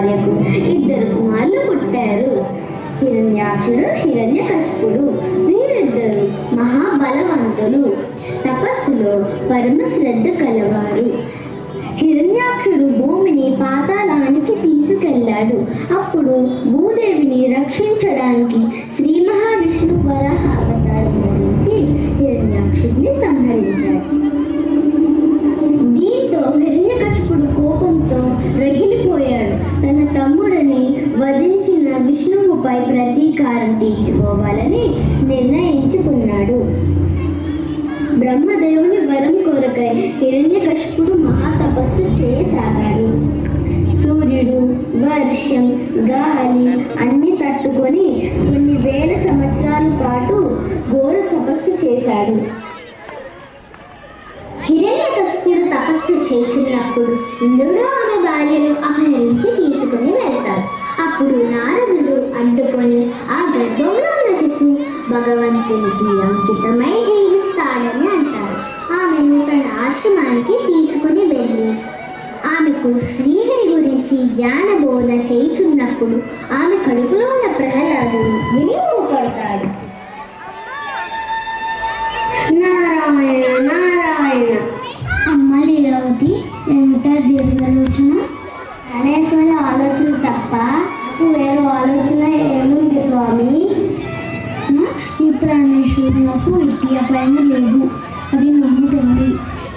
భార్యకు 2 కుమారులు పుట్టారు. హిరణ్యాక్షుడు, హిరణ్యకశిపుడు. వీరిద్దరు మహాబలవంతులు, తపస్సులో పరమ శ్రద్ధ కలవారు. హిరణ్యాక్షుడు భూమిని పాతాళానికి తీసుకెళ్లాడు. అప్పుడు భూదేవిని రక్షించడానికి శ్రీ మహావిష్ణు వరాహ అవతారం ధరించి హిరణ్యాక్షుడిని సంహరించాడు. దీంతో హిరణ్యకశిపుడు కోపంతో రగిలిపోయాడు. తన తమ్ముడిని వధించిన విష్ణువుపై ప్రతీకారం తీర్చుకోవాలని నిర్ణయించుకున్నాడు. బ్రహ్మదేవుని వరం కొరకై హిరణ్యకశిపుడు మహాతపస్సు చేయసాగాడు. సూర్యుడు, వర్షం, గాలి అన్ని తట్టుకొని కొన్ని వేల సంవత్సరాల పాటు ఘోర తపస్సు చేశాడు. హిరణ్యకశిపుడు తపస్సు చేస్తున్నప్పుడు ఇంద్రుడు ఆమె భార్యను అపహరించి తీసుకుని వెళ్తాడు. అప్పుడు నారదుడు అడ్డుకొని ఆ గర్భంలో ఉన్న శిశువు భగవంతునికి అంకితమై జీవిస్తాడని అంటారు. ఆమెను తన ఆశ్రమానికి తీసుకుని వెళ్ళి ఆమెకు శ్రీహరి గురించి జ్ఞాన బోధ చేయుచున్నప్పుడు ఆమె కడుపులో ఉన్న ప్రహ్లాదుడు విని ఊపడతాడు. నారాయణ నారాయణ. అమ్మ లీలావతి, ఏమిటా దీర్ఘాలోచన? అనేశ్వరి ఆలోచన తప్ప వేరే ఆలోచన ఏముంది స్వామి? ఈ ప్రాణేశ్వరులకు ఇట్టి అపాయం లేదు, అది నమ్ముతుంది.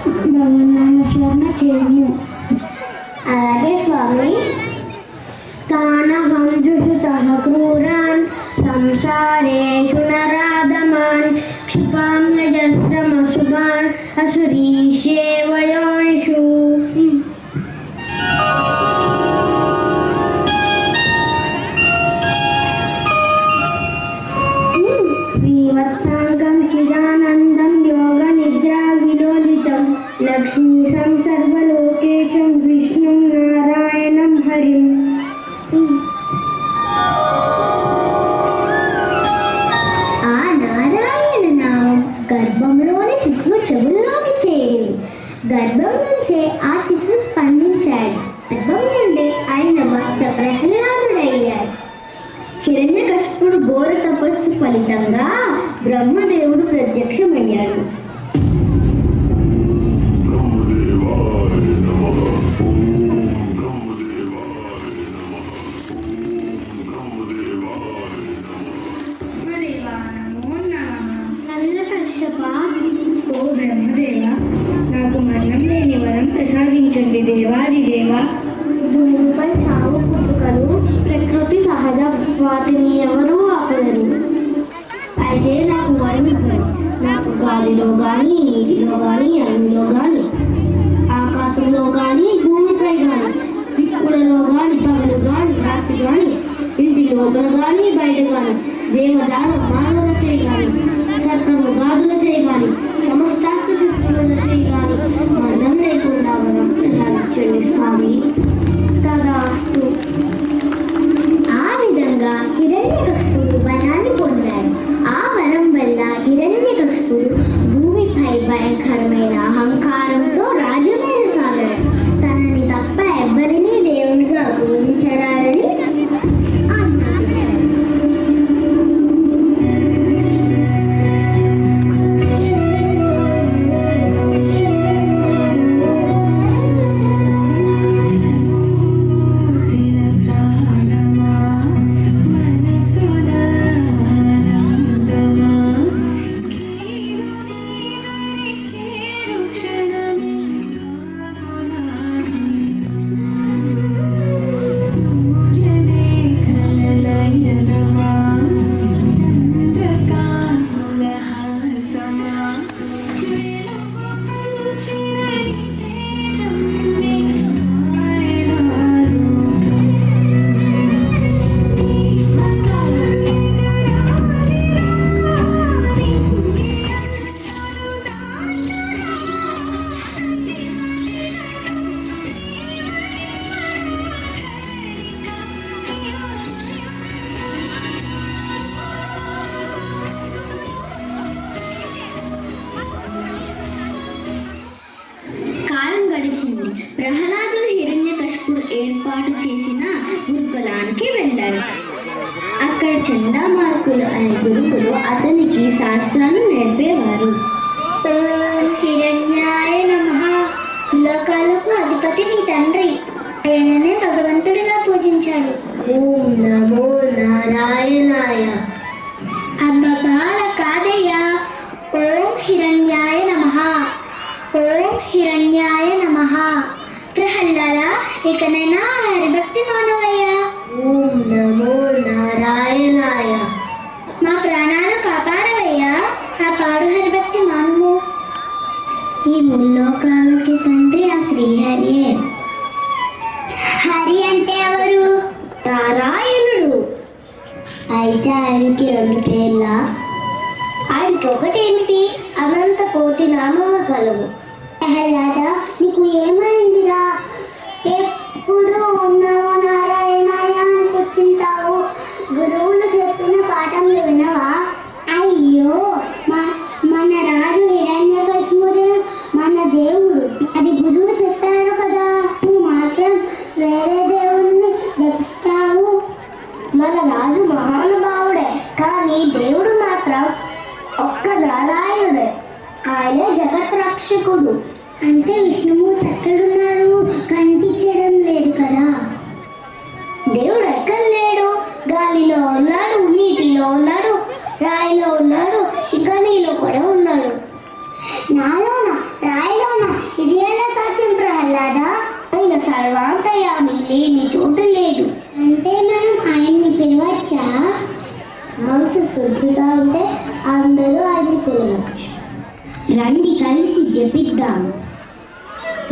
భగవన్నామస్మరణ చేయము. అలాగే స్వామి. తానహం జుషుతః క్రూరాన్ సంసారేషు నరాధమాన్ క్షిపాం యజస్రమశుభాన్ అసురీషేవయోనిషు. శ్రీవత్సాంగం చిదానందం యోగ నిద్రా విలోలితం లక్ష్మీశం సర్వలోకేశం విష్ణుం నారాయణం హరిం. ఆ నారాయణ నామం గర్భంలోని శిశువు చెవుల్లోకి చేరింది. గర్భం నుంచే ఆ శిశువు స్పందించాడు. గర్భం నుండి ఆయన భర్త ప్రహ్లాదుడయ్యాడు. హిరణ్యకశిపుడు ఘోర తపస్సు ఫలితంగా బ్రహ్మదేవుడు ప్రత్యక్షమయ్యాడు. ఓ బ్రహ్మదేవ, నాకు మరణం లేని వరం ప్రసాదించండి దేవాది దేవ. భూమిపై చావు పుట్టుకలు ప్రకృతి సహజం, వాటిని ఎవరూ ఆపలేరు. అయితే నాకు వరం ఇవ్వండి. నాకు గాలిలో కానీ, నీటిలో కానీ, అగ్నిలో కానీ, ఆకాశంలో కానీ, భూమిపై కానీ, దిక్కులలో కానీ, పగలు కానీ, రాత్రి కానీ, ఇంటి లోపల కానీ, బయట కానీ, దేవదారు మానవుల చేయి కానీ, సర్పము గాదుల చేయి కానీ, సమస్తాస్త శిశువుల చేయి కానీ మరణం లేకుండా వరం ప్రసాదించండి స్వామి. తదాస్తు. ఆ విధంగా హిరణ్యకశిపుడు వరాన్ని పొందాడు. ఆ వరం వల్ల హిరణ్యకశిపుడు భూమిపై భయంకరమైన అహంకారంతో రాజ్యమైన సాగాడు. తనని తప్ప ఎవ్వరినీ దేవునిగా పూజించడాలని ఆజ్ఞాపించాడు. వెళ్ళారు. అక్కడ చందామార్కులు అనే గురువులు అతనికి శాస్త్రాలు నేర్పేవారు. ఓం హిరణ్యాయ నమః. లోకాలకు అధిపతి మీ తండ్రి, ఆయననే భగవంతుడిగా పూజించాలి. ఓం నమో నారాయణాయ. అబ్బబ్బా అలా కాదయ్యా. ఓం హిరణ్యాయ నమః. ఓం హిరణ్యాయ నమః. ప్రహ్లాద, ఇకనైనా హరిభక్తి మానవయ్యా. ఓం నమో నారాయణాయ. మా ప్రాణాలు కాపాడవయ్యా. కాపాడు హరిభక్తి మానవు. ఈ ముల్లోకాలకి తండ్రి ఆ శ్రీహరియే. హరి అంటే ఎవరు? నారాయణుడు. అయితే ఆయనకి 2 పేర్ల? ఆయనకి ఒకటేమిటి, అనంత కోటి నామములు కలవు. ప్రహ్లాద, నీకు ఏమైందిరా? ఎప్పుడు ఉన్నావు నారాయణాయ అని కూర్చుంటావు. గురువులు చెప్పిన పాఠంలు వినవా? అయ్యో, మన రాజు హిరణ్యకశిపుడు మన దేవుడు, అది గురువు చెప్పారు కదా. నువ్వు మాత్రం వేరే దేవుణ్ణి జపిస్తావు. మన రాజు మహానుభావుడే, కానీ దేవుడు మాత్రం ఒక్క నారాయణుడే. ఆయనే జగత్ రక్షకుడు. అంటే విష్ణుమూర్తి ఎక్కడున్నారు? కనిపించడం లేదు కదా. దేవుడు ఎక్కడ లేడు? గాలిలో ఉన్నాడు, నీటిలో ఉన్నాడు, రాయిలో ఉన్నాడు, ఇంకా నీలో కూడా ఉన్నాడు. నాలోన రాయిలోన ఇది ఎలా సాధ్యం ప్రహ్లాద? ఆయన సర్వాంతయామి, లేని చోటు లేదు. అంటే మనం ఆయన్ని పిలవచ్చా? మనసు శుద్ధిగా ఉంటే అందరూ ఆయన్ని పిలవచ్చు. రండి కలిసి జపిద్దాం.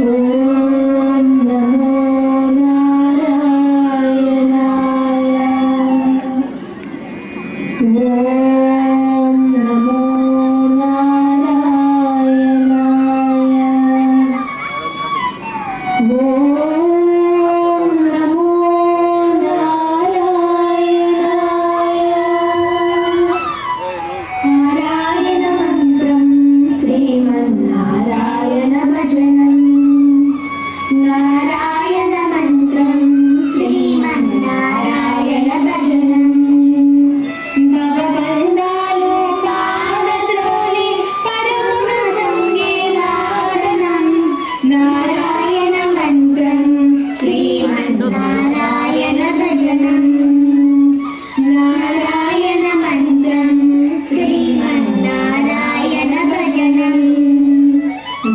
ఓం నమో నారాయణాయ. ఓం నమో నారాయణాయ. ఓం నమో నారాయణాయ. నారాయణ మంత్రం శ్రీమన్నారాయణ భజనం. నారాయణ మంత్రం శ్రీమన్నారాయణ భజనం. భగవంతాలు పారద్రోలి పరమ సంగీతారణం. నారాయణ మంత్రం శ్రీమన్నారాయణ భజనం. నారాయణ మంత్రం శ్రీమన్నారాయణ భజనం.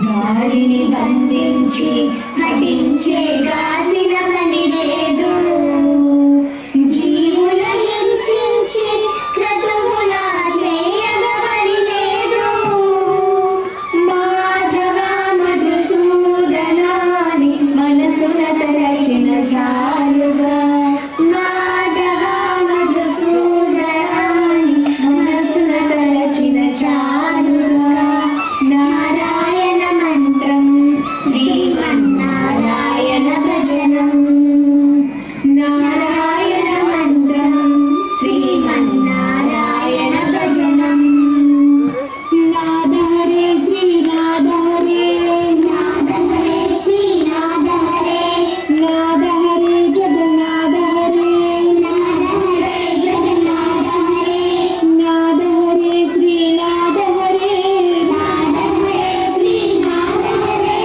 గాలిని బంధించి హటించే గాసిన పని లేదు. జీవుల హింసించి క్రతువుల చేయగా పని లేదు. మాధవ మధుసూదనాని మనసున తలచిన చాలుగా. మాధవ మధుసూదనాని మనసున తలచిన చాలుగా. నారాయణ మంత్రం శ్రీమన్నారాయణ భజనం. నారాయణ మంత్రం శ్రీమన్నారాయణ భజనం. నాదహరే శ్రీనాదహరే. నాదహరే శ్రీనాదహరే. నాదహరే జగన్నాథహరే. నాదహరే జగన్నాథహరే. నాదహరే శ్రీనాదహరే. నాదహరే శ్రీనాదహరే.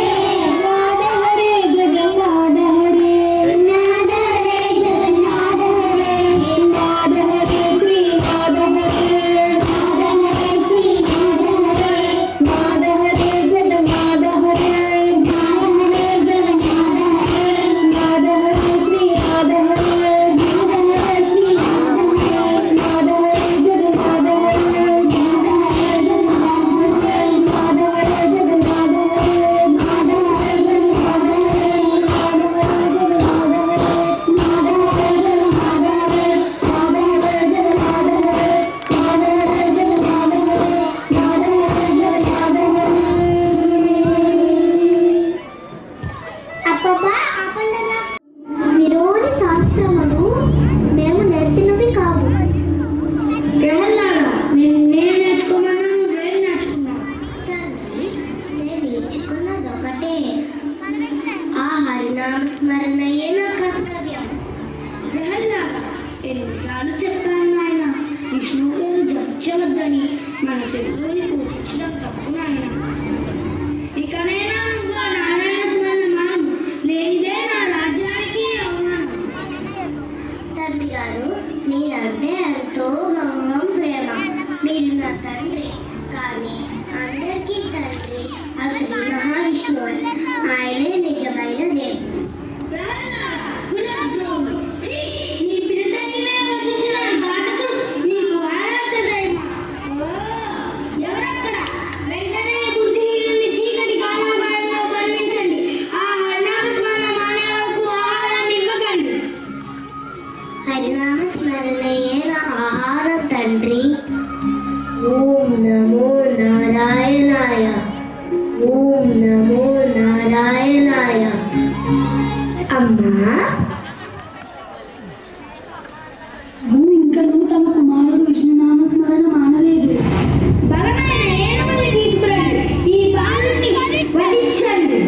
నాదహరే జగన్నాథహరే. నాదహరే జగన్నాథహరే. నాదహరే శ్రీనాదహరే. నాదహరే శ్రీనాదహరే. నాదహరే జగన్నాథహరే. నాదహరే జగన్నాథహరే. నాదహరే శ్రీనాదహరే. నాదహరే శ్రీనాదహరే. నాదహరే జగన్నాథహరే. నాదహరే జగన్నాథహరే. నాదహరే జగన్నాథహరే. నాదహరే జగన్నాథహరే. అబ్బబ్బా ఆపండరా. విరోధి శాస్త్రములు మేము నేర్పినవి కావు. నేను నేర్చుకున్నాను, నేను నేర్చుకున్నాను. నేను నేర్చుకున్నది ఒకటే. ఆ హరినామ స్మరణయే నా కర్తవ్యం. ప్రహ్లాద, ఎన్నిసార్లు చెప్పాను నాయన, విష్ణు పేరు జపించవద్దని, మన శత్రువుని పూజించడం తప్పు నాయన. ఇకనైనా నువ్వు ఆ నారాయణ స్మరణ మాను, లేనిదే నా రాజ్యానికి అవమానం. తండ్రి గారు, మీరంటే ఎంతో గౌరవం, ప్రేమ. మీరు నా తండ్రి, కానీ అందరికీ తండ్రి అసలు మహావిష్ణువు. ఆయనే నిజమైన దేవుడు. నీ పిల్లతల్లినే వధించిన బాధకుడు నీకు వారొక్క దైవం. ఎవరక్కడ? వెంటనే బుద్ధిహీనుని చీకటి కాలాగారంలో బంధించండి. ఆ హరినామ స్మరణ మానే వరకు ఆహారాన్ని ఇవ్వకండి. హరినామ స్మరణయే నా ఆహారం తండ్రి. ఓం నమో నారాయణాయ. ఓం నమో నారాయణాయ. అమ్మా, ఇంకనూ తమ కుమారుడు విష్ణునామ స్మరణ మానలేదు. బలమైన ఏనుగుని తీసుకురండి, ఈ బాలుని వధించండి.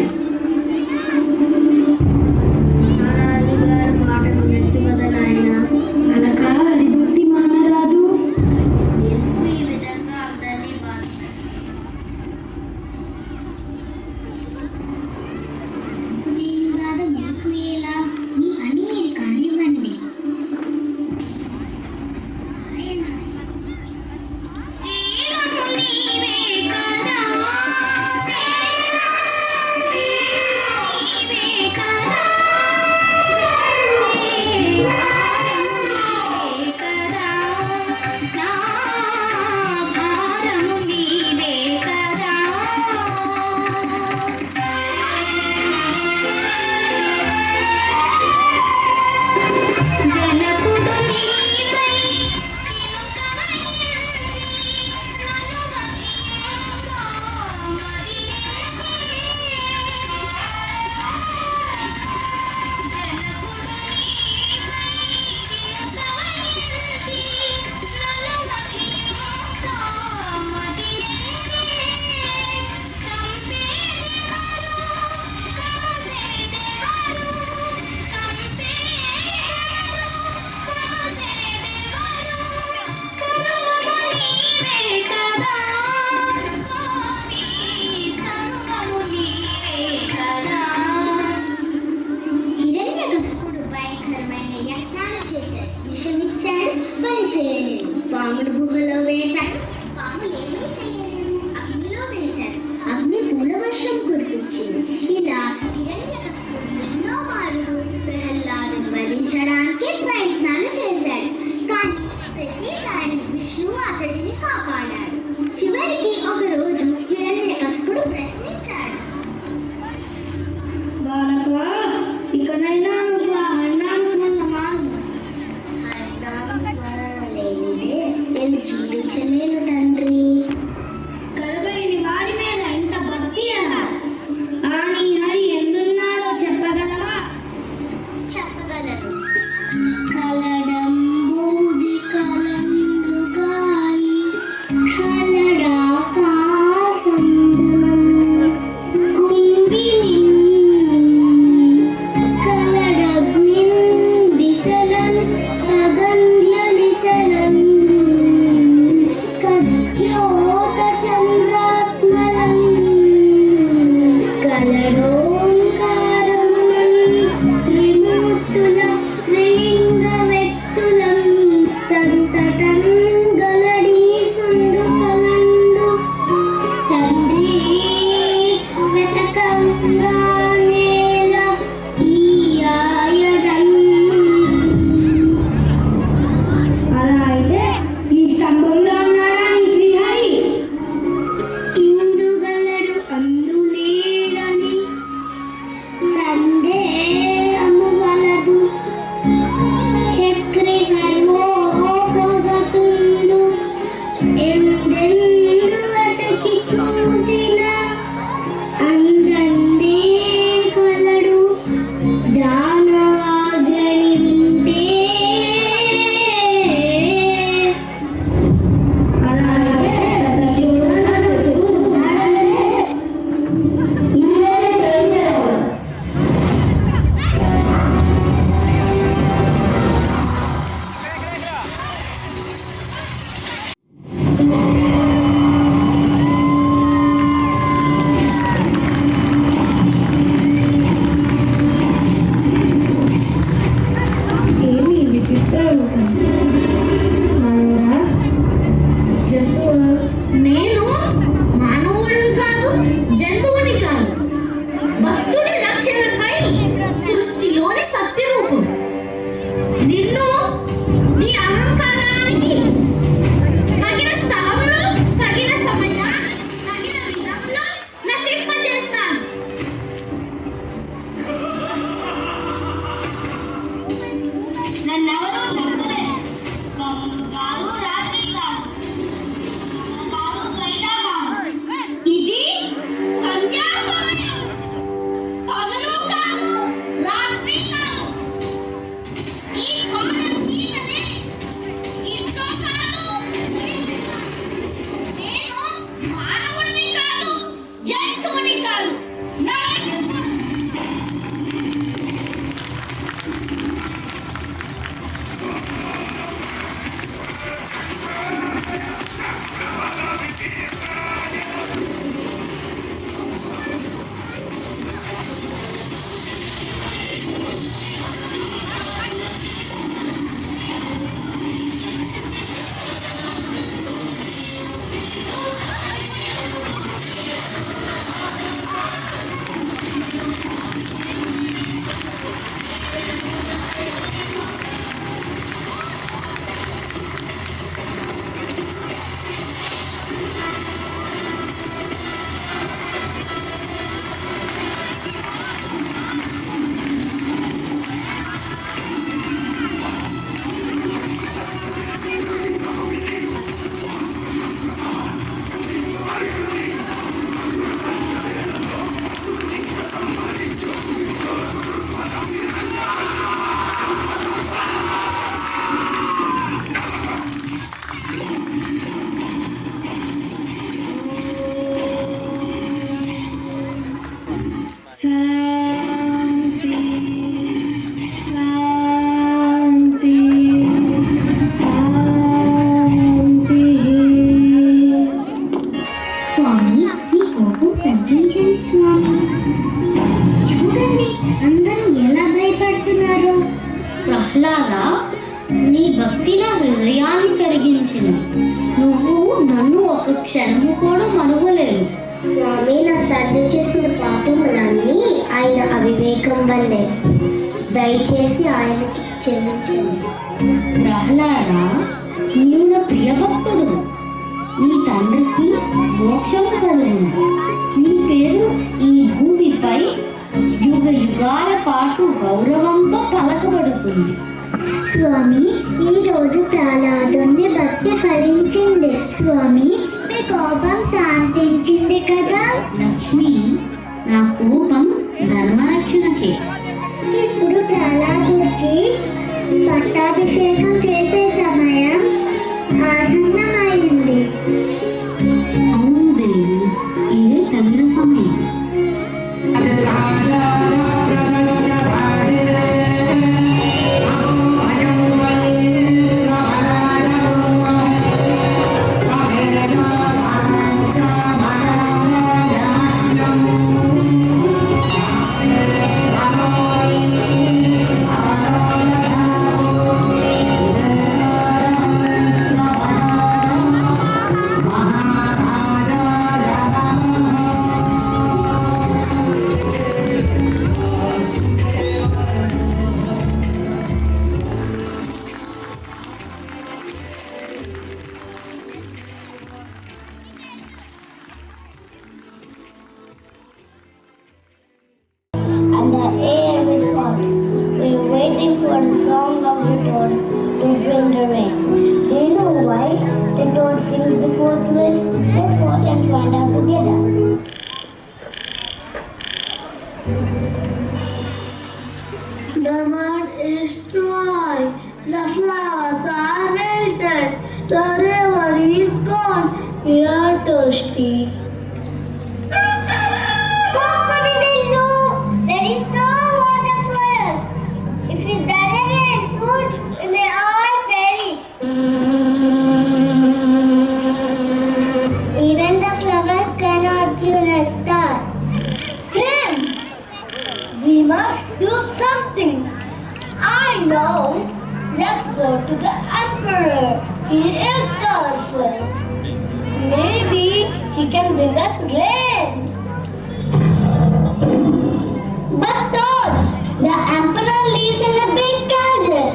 మహారాజు గారు మాటలు వినొచ్చు కదా నాయన. అనక హరిభక్తి మానరాదు. ఎందుకు ఈ విధంగా అందరినీ నేను బాధ మీకు ఎలా? మీ పని మీరు కానివ్వండి. హిరణ్యకశిపుడు భయంకరమైన యజ్ఞాలు చేశాడు. విషమిచ్చాడు, పని చేయలేదు. పాములు గుహలో వేశాడు, పాములు ఏమీ చేయలేదు. అగ్నిలో వేశాడు, అగ్ని పూల వర్షం కురిపించింది. ఇలా హిరణ్యకశిపుడు ఎన్నో మార్లు ప్రహ్లాదుని వధించడానికి ప్రయత్నాలు చేశాడు. కానీ ప్రతిసారి విష్ణువు అతడిని కాపాడాడు. చివరికి ఒకరోజు హిరణ్యకశిపుడు ప్రశ్నించాడు, బాలక, ఇకనైనా నువ్వు ఆ హరినామ స్మరణ మాను. హరినామ స్మరణ లేనిదే నేను జీవించలేను తండ్రి. కడపైని వారి మీద ఇంత భక్తి ఎలా? ఆ నీ హరి ఎందున్నాడో చెప్పగలవా? చెప్పగలను. కలడంబూది కలంబృగాయి నీ అహంకారానికి తగిన స్థలంలో, తగిన సమయాన్ని, తగిన విధంలో నశింపజేస్తాను. నన్నెవరూ చెప్పలేదు. పగలు కాదు, రాత్రి కాదు, కాదు, బయట కాదు. ఇది సంధ్యా సమయం. పగలు కాదు, రాత్రి కాదు. ఈ కోణం మీదనే ఇంట్లో కాదు, బయట కాదు. నేను మానవుడిని కాదు, జంతువుని కాదు, నరకను. శాంతి శాంతి శాంతి. స్వామి, మీ కోపం తగ్గించండి స్వామి. చూడండి, అందరూ ఎలా భయపడుతున్నారు. ప్రహ్లాద, నీ భక్తి నా హృదయాన్ని కరిగించింది. నువ్వు నన్ను ఒక క్షణము కూడా మరువలేవు. స్వామి, నా తండ్రి చేసిన పాపములన్నీ ఆయన అవివేకం వల్లే. దయచేసి ఆయనకి క్షమించండి. ప్రహ్లాద, నీవు నా ప్రియభక్తుడు. నీ తండ్రికి మోక్షము కలుగును. నీ పేరు ఈ భూమిపై యుగ యుగాల పాటు గౌరవంతో పలకబడుతుంది. స్వామి, ఈ రోజు ప్రహ్లాదుని భక్తి ఫలించింది. స్వామి, మీ కోపం శాంతించింది కదా. లక్ష్మి, నా కోపం ధర్మరక్షణకే. ఇప్పుడు ప్రహ్లాదుడికి పట్టాభిషేకం చేసే సమయం ఆసన్నమైంది. అవును దేవి, ఇదే తగిన సమయం. And the air is hot. We're waiting for the song of the toad to bring the rain. Do you know why the toad sings before this? Let's watch and find out together. The world is dry. The flowers are wilted. The river is gone. We are thirsty. Cock-a-doodle-doo, there is no water for us. If it doesn't rain soon, we may all perish. Even the flowers cannot give nectar. Friends, we must do something. I know. Let's go to the emperor. He is powerful. Maybe he can bring us rain. But Todd, the emperor lives in a big castle.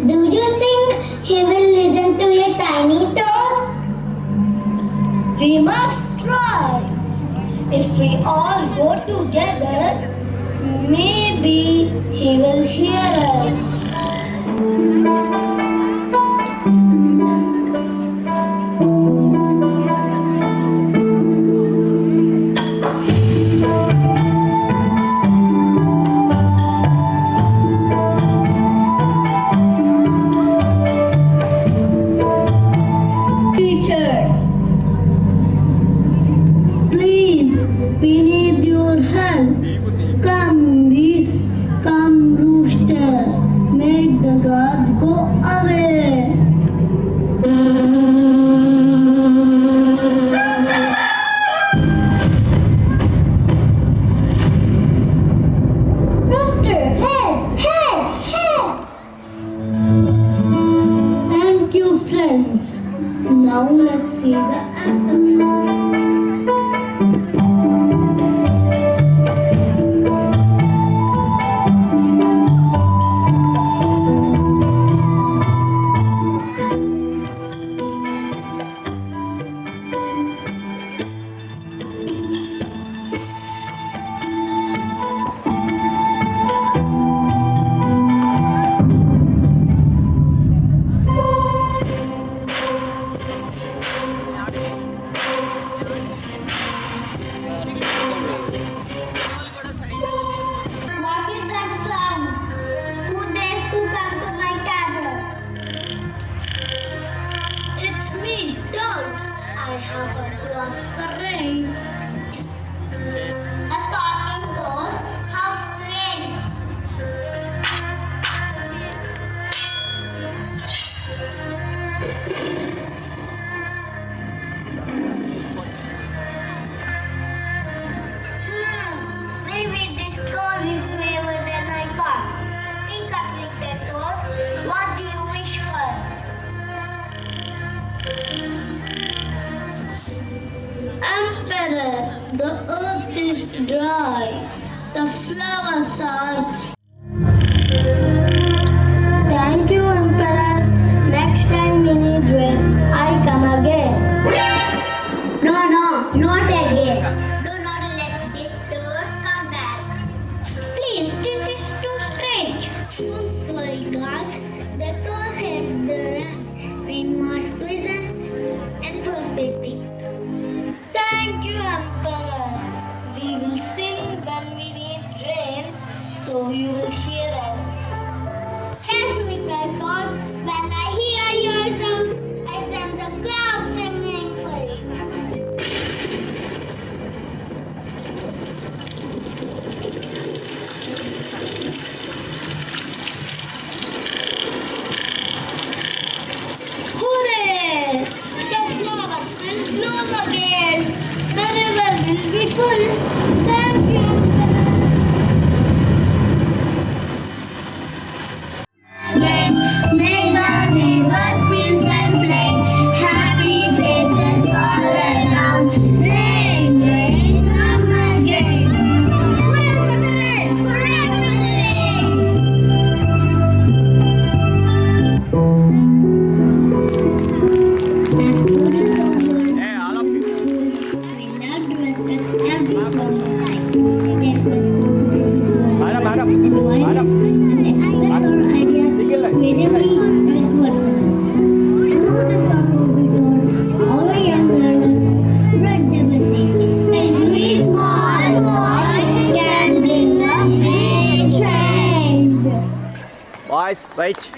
Do you think he will listen to a tiny toad? We must try. If we all go together, maybe he will hear us. Teacher, please, we need your help. Come, geese, come, rooster, make the gods go away. Rooster, head, head, head. Thank you, friends. Now let's see the anthem. What is that sound? Who dares to come to my castle? It's me, Toad. I have a cloth for rain. A talking toad? How strange. Maybe this toad is braver than I thought. Think up, little toad. What do you wish for? Emperor, the earth is dry. The flowers are. Thank you, Emperor. Next time we need rain, I come again. No, not again. Do not let this toad come back. Please, this is too strange. Don't worry, gods. The toad has the land. We must listen and protect it. Thank you, Emperor. We will sing when we need rain, so you will hear us. Yes, Mr. Toad. When I hear your song, I send the clouds singing for you. Hooray! The flowers will bloom again. The river will be full. Thank you. Make the neighbors feel and play. Happy faces all around. Rain, rain, come again. Boys, wait.